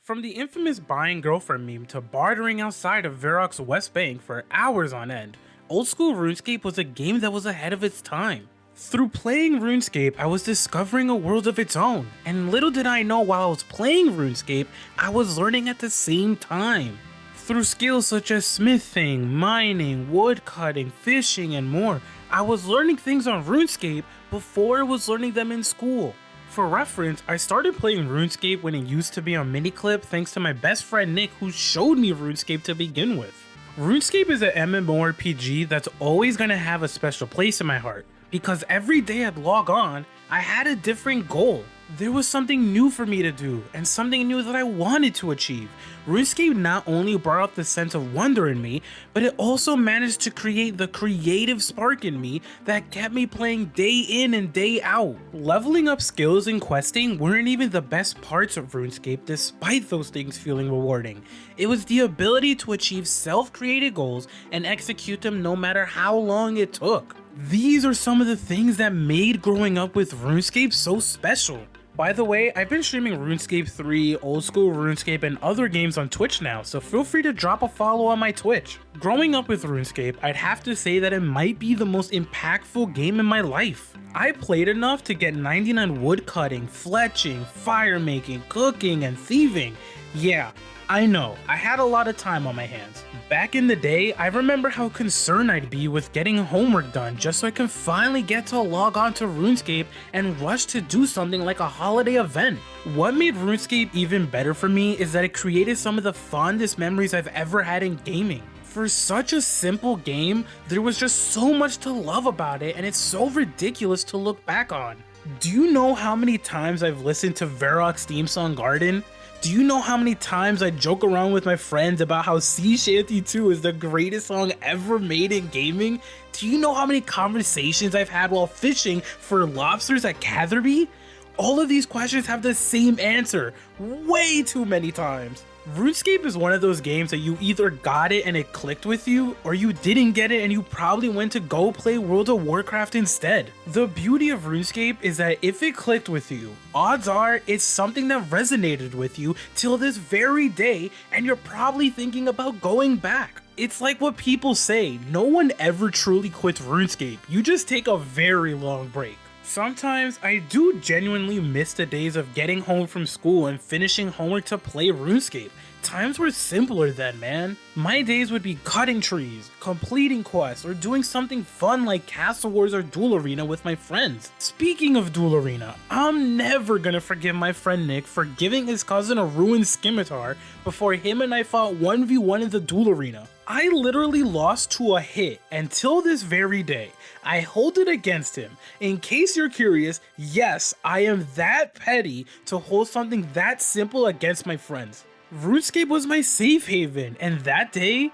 From the infamous buying girlfriend meme to bartering outside of Varrock's West Bank for hours on end, old school RuneScape was a game that was ahead of its time. Through playing RuneScape, I was discovering a world of its own, and little did I know while I was playing RuneScape, I was learning at the same time. Through skills such as smithing, mining, woodcutting, fishing, and more, I was learning things on RuneScape before I was learning them in school. For reference, I started playing RuneScape when it used to be on Miniclip thanks to my best friend Nick, who showed me RuneScape to begin with. RuneScape is an MMORPG that's always going to have a special place in my heart, because every day I'd log on, I had a different goal. There was something new for me to do, and something new that I wanted to achieve. RuneScape not only brought out the sense of wonder in me, but it also managed to create the creative spark in me that kept me playing day in and day out. Leveling up skills and questing weren't even the best parts of RuneScape despite those things feeling rewarding. It was the ability to achieve self-created goals and execute them no matter how long it took. These are some of the things that made growing up with RuneScape so special. By the way, I've been streaming RuneScape 3, Old School RuneScape, and other games on Twitch now, so feel free to drop a follow on my Twitch. Growing up with RuneScape, I'd have to say that it might be the most impactful game in my life. I played enough to get 99 woodcutting, fletching, fire making, cooking, and thieving. Yeah, I know, I had a lot of time on my hands. Back in the day, I remember how concerned I'd be with getting homework done just so I can finally get to log on to RuneScape and rush to do something like a holiday event. What made RuneScape even better for me is that it created some of the fondest memories I've ever had in gaming. For such a simple game, there was just so much to love about it, and it's so ridiculous to look back on. Do you know how many times I've listened to Varrock's theme song Garden? Do you know how many times I joke around with my friends about how Sea Shanty 2 is the greatest song ever made in gaming? Do you know how many conversations I've had while fishing for lobsters at Catherby? All of these questions have the same answer, way too many times. RuneScape is one of those games that you either got it and it clicked with you, or you didn't get it and you probably went to go play World of Warcraft instead. The beauty of RuneScape is that if it clicked with you, odds are it's something that resonated with you till this very day, and you're probably thinking about going back. It's like what people say, no one ever truly quits RuneScape, you just take a very long break. Sometimes I do genuinely miss the days of getting home from school and finishing homework to play RuneScape. Times were simpler then, man. My days would be cutting trees, completing quests, or doing something fun like Castle Wars or Duel Arena with my friends. Speaking of Duel Arena, I'm never gonna forgive my friend Nick for giving his cousin a ruined scimitar before him and I fought 1v1 in the Duel Arena. I literally lost to a hit, and till this very day, I hold it against him. In case you're curious, yes, I am that petty to hold something that simple against my friends. RuneScape was my safe haven, and that day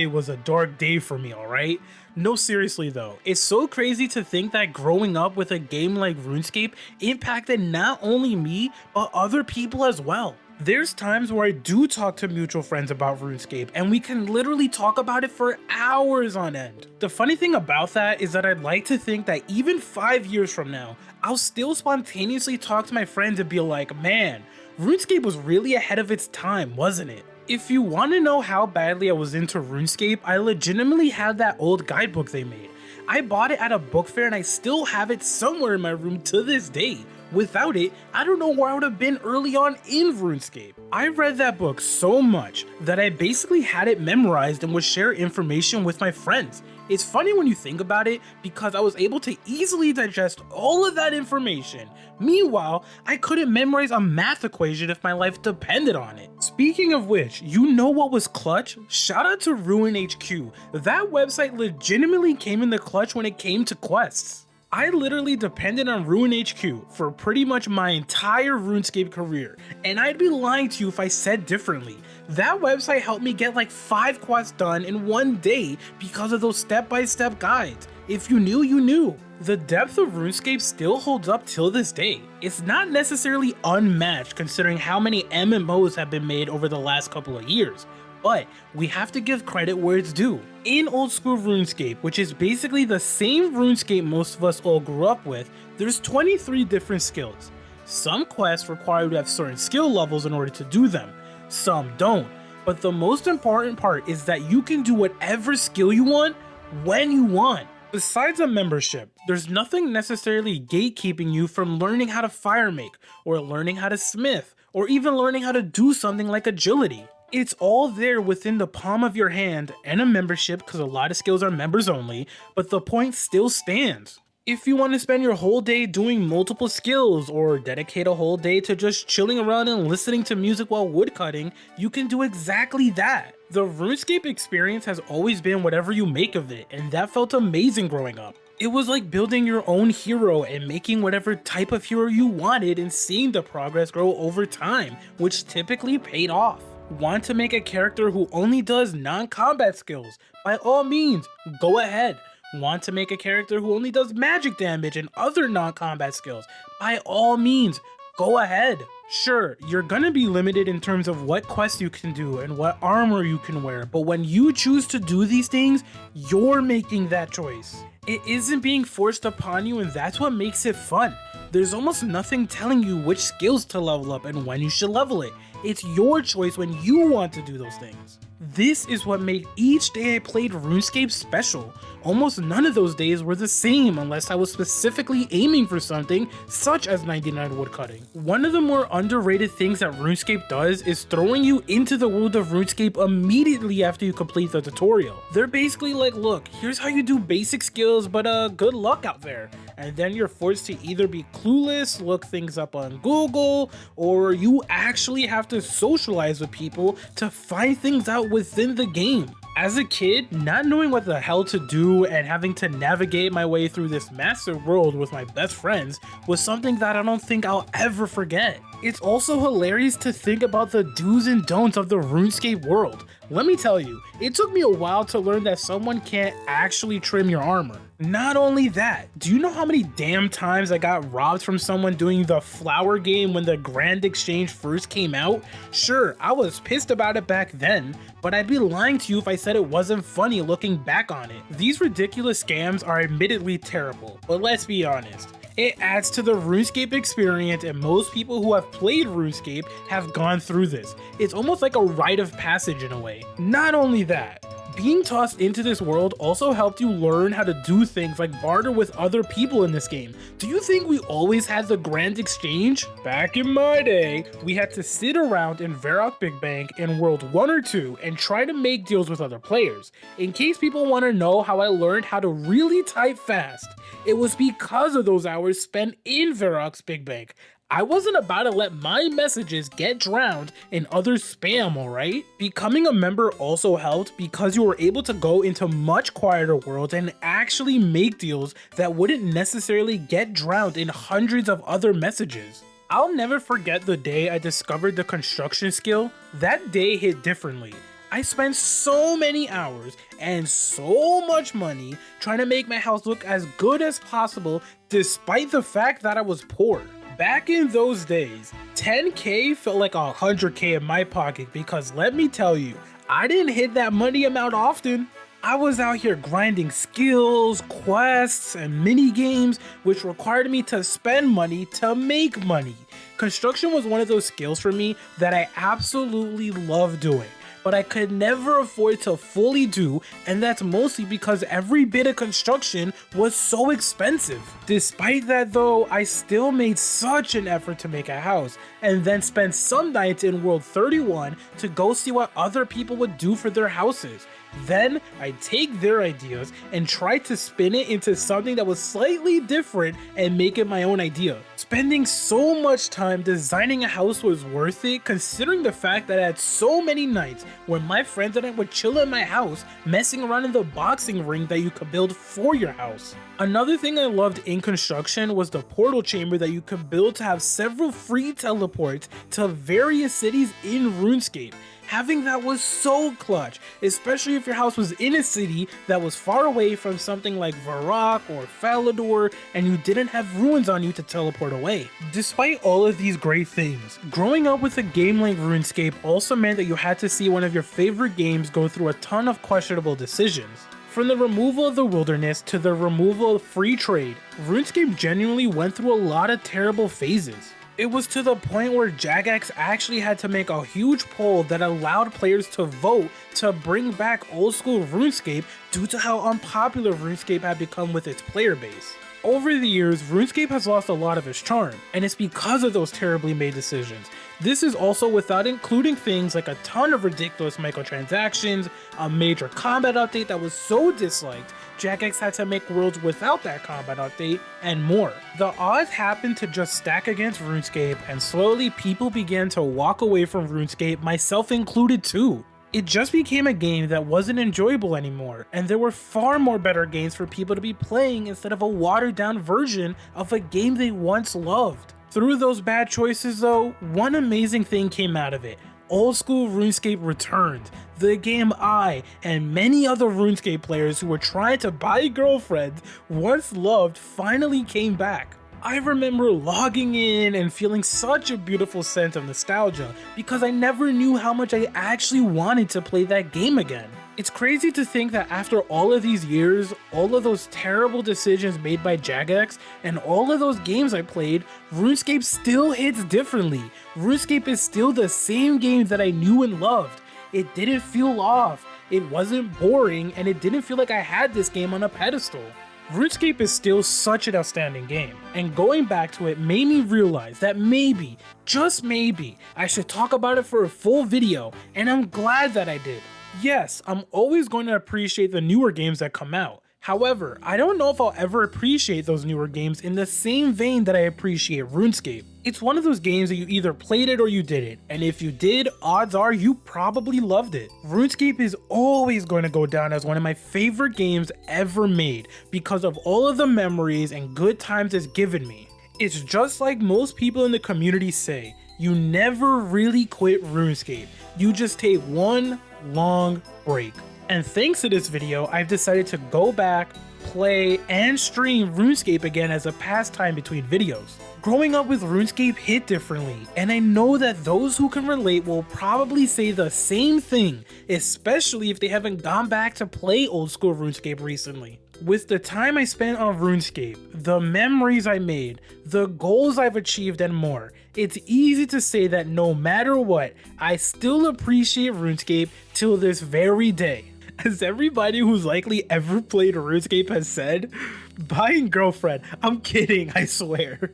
was a dark day for me, alright? No, seriously though, it's so crazy to think that growing up with a game like RuneScape impacted not only me, but other people as well. There's times where I do talk to mutual friends about RuneScape, and we can literally talk about it for hours on end. The funny thing about that is that I'd like to think that even 5 years from now, I'll still spontaneously talk to my friends and be like, man, RuneScape was really ahead of its time, wasn't it? If you want to know how badly I was into RuneScape, I legitimately had that old guidebook they made. I bought it at a book fair and I still have it somewhere in my room to this day. Without it, I don't know where I would have been early on in RuneScape. I read that book so much that I basically had it memorized and would share information with my friends. It's funny when you think about it because I was able to easily digest all of that information. Meanwhile, I couldn't memorize a math equation if my life depended on it. Speaking of which, you know what was clutch? Shout out to Ruin HQ. That website legitimately came in the clutch when it came to quests. I literally depended on Ruin HQ for pretty much my entire RuneScape career, and I'd be lying to you if I said differently. That website helped me get like 5 quests done in one day because of those step-by-step guides. If you knew, you knew. The depth of RuneScape still holds up till this day. It's not necessarily unmatched considering how many MMOs have been made over the last couple of years, but we have to give credit where it's due. In old school RuneScape, which is basically the same RuneScape most of us all grew up with, there's 23 different skills. Some quests require you to have certain skill levels in order to do them, some don't. But the most important part is that you can do whatever skill you want, when you want. Besides a membership, there's nothing necessarily gatekeeping you from learning how to fire make, or learning how to smith, or even learning how to do something like agility. It's all there within the palm of your hand, and a membership because a lot of skills are members only, but the point still stands. If you want to spend your whole day doing multiple skills, or dedicate a whole day to just chilling around and listening to music while woodcutting, you can do exactly that. The RuneScape experience has always been whatever you make of it, and that felt amazing growing up. It was like building your own hero and making whatever type of hero you wanted and seeing the progress grow over time, which typically paid off. Want to make a character who only does non-combat skills? By all means, go ahead. Want to make a character who only does magic damage and other non-combat skills? By all means, go ahead. Sure, you're gonna be limited in terms of what quests you can do and what armor you can wear, but when you choose to do these things, you're making that choice. It isn't being forced upon you, and that's what makes it fun. There's almost nothing telling you which skills to level up and when you should level it. It's your choice when you want to do those things. This is what made each day I played RuneScape special. Almost none of those days were the same unless I was specifically aiming for something, such as 99 woodcutting. One of the more underrated things that RuneScape does is throwing you into the world of RuneScape immediately after you complete the tutorial. They're basically like, look, here's how you do basic skills, but good luck out there. And then you're forced to either be clueless, look things up on Google, or you actually have to socialize with people to find things out within the game. As a kid, not knowing what the hell to do and having to navigate my way through this massive world with my best friends was something that I don't think I'll ever forget. It's also hilarious to think about the do's and don'ts of the RuneScape world. Let me tell you, it took me a while to learn that someone can't actually trim your armor. Not only that, do you know how many damn times I got robbed from someone doing the flower game when the Grand Exchange first came out? Sure, I was pissed about it back then, but I'd be lying to you if I said it wasn't funny looking back on it. These ridiculous scams are admittedly terrible, but let's be honest. It adds to the RuneScape experience, and most people who have played RuneScape have gone through this. It's almost like a rite of passage in a way. Not only that, being tossed into this world also helped you learn how to do things like barter with other people in this game. Do you think we always had the Grand Exchange? Back in my day, we had to sit around in Varrock Big Bank in World 1 or 2 and try to make deals with other players. In case people want to know how I learned how to really type fast, it was because of those hours spent in Varrock's Big Bank. I wasn't about to let my messages get drowned in other spam, alright? Becoming a member also helped because you were able to go into much quieter worlds and actually make deals that wouldn't necessarily get drowned in hundreds of other messages. I'll never forget the day I discovered the construction skill. That day hit differently. I spent so many hours and so much money trying to make my house look as good as possible despite the fact that I was poor. Back in those days, 10k felt like 100k in my pocket because let me tell you, I didn't hit that money amount often. I was out here grinding skills, quests, and mini games, which required me to spend money to make money. Construction was one of those skills for me that I absolutely love doing, but I could never afford to fully do, and that's mostly because every bit of construction was so expensive. Despite that though, I still made such an effort to make a house, and then spent some nights in World 31 to go see what other people would do for their houses. Then I'd take their ideas and try to spin it into something that was slightly different and make it my own idea. Spending so much time designing a house was worth it, considering the fact that I had so many nights when my friends and I would chill in my house messing around in the boxing ring that you could build for your house. Another thing I loved in construction was the portal chamber that you could build to have several free teleports to various cities in RuneScape. Having that was so clutch, especially if your house was in a city that was far away from something like Varrock or Falador and you didn't have ruins on you to teleport away. Despite all of these great things, growing up with a game like RuneScape also meant that you had to see one of your favorite games go through a ton of questionable decisions. From the removal of the wilderness to the removal of free trade, RuneScape genuinely went through a lot of terrible phases. It was to the point where Jagex actually had to make a huge poll that allowed players to vote to bring back old school RuneScape due to how unpopular RuneScape had become with its player base. Over the years, RuneScape has lost a lot of its charm, and it's because of those terribly made decisions. This is also without including things like a ton of ridiculous microtransactions, a major combat update that was so disliked, Jagex had to make worlds without that combat update, and more. The odds happened to just stack against RuneScape, and slowly people began to walk away from RuneScape, myself included too. It just became a game that wasn't enjoyable anymore, and there were far more better games for people to be playing instead of a watered down version of a game they once loved. Through those bad choices though, one amazing thing came out of it. Old school RuneScape returned. The game I and many other RuneScape players who were trying to buy girlfriends once loved finally came back. I remember logging in and feeling such a beautiful sense of nostalgia because I never knew how much I actually wanted to play that game again. It's crazy to think that after all of these years, all of those terrible decisions made by Jagex, and all of those games I played, RuneScape still hits differently. RuneScape is still the same game that I knew and loved. It didn't feel off, it wasn't boring, and it didn't feel like I had this game on a pedestal. RuneScape is still such an outstanding game, and going back to it made me realize that maybe, just maybe, I should talk about it for a full video, and I'm glad that I did. Yes, I'm always going to appreciate the newer games that come out. However, I don't know if I'll ever appreciate those newer games in the same vein that I appreciate RuneScape. It's one of those games that you either played it or you didn't, and if you did, odds are you probably loved it. RuneScape is always going to go down as one of my favorite games ever made because of all of the memories and good times it's given me. It's just like most people in the community say, you never really quit RuneScape, you just take one long break. And thanks to this video, I've decided to go back, play, and stream RuneScape again as a pastime between videos. Growing up with RuneScape hit differently, and I know that those who can relate will probably say the same thing, especially if they haven't gone back to play old school RuneScape recently. With the time I spent on RuneScape, the memories I made, the goals I've achieved, and more, it's easy to say that no matter what, I still appreciate RuneScape till this very day. As everybody who's likely ever played RuneScape has said, buying girlfriend. I'm kidding, I swear.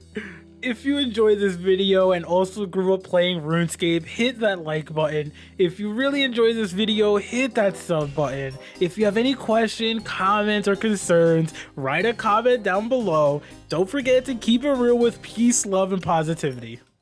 If you enjoyed this video and also grew up playing RuneScape, hit that like button. If you really enjoyed this video, hit that sub button. If you have any questions, comments, or concerns, write a comment down below. Don't forget to keep it real with peace, love, and positivity.